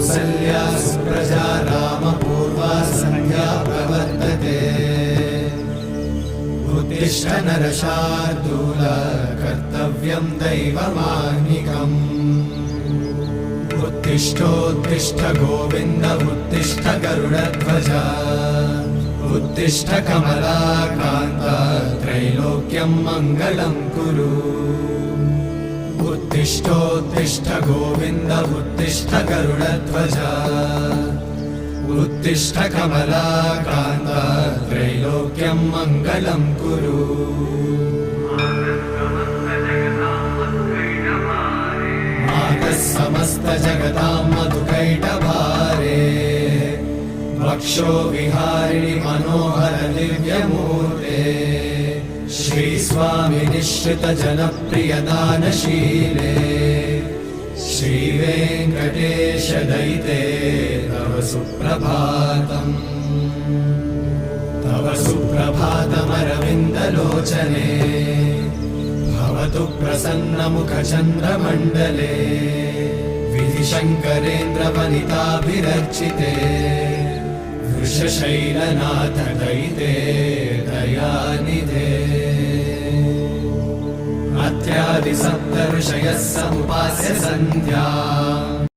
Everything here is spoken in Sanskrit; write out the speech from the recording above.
कौसल्या सुप्रजा रामपूर्वा सन्ध्या प्रवर्तते उत्तिष्ठ नरशार्दूल कर्तव्यं दैवमाह्निकम् उत्तिष्ठोत्तिष्ठ गोविन्द उत्तिष्ठ गरुडध्वज उत्तिष्ठ कमलाकान्त त्रैलोक्यं मङ्गलं कुरु उत्तिष्ठोत्तिष्ठ गोविन्द उत्तिष्ठ गरुडध्वज उत्तिष्ठ कमलाकान्त त्रैलोक्यं मङ्गलं कुरु मातः समस्त जगतां मधुकैटभारे वक्षो विहारिणि मनोहर दिव्यमूर्ते श्रीस्वामि निश्चित जनप्रिय दानशीले श्रीवेङ्कटेश दयिते तव सुप्रभातम् तव सुप्रभातमरविन्दलोचने भवतु प्रसन्नमुखचन्द्रमण्डले विधिशङ्करेन्द्रवनिताभिरर्चिते वृषशैलनाथ दयिते दयानिधे अत्यादि सप्त ऋषयः समुपास्य सन्ध्या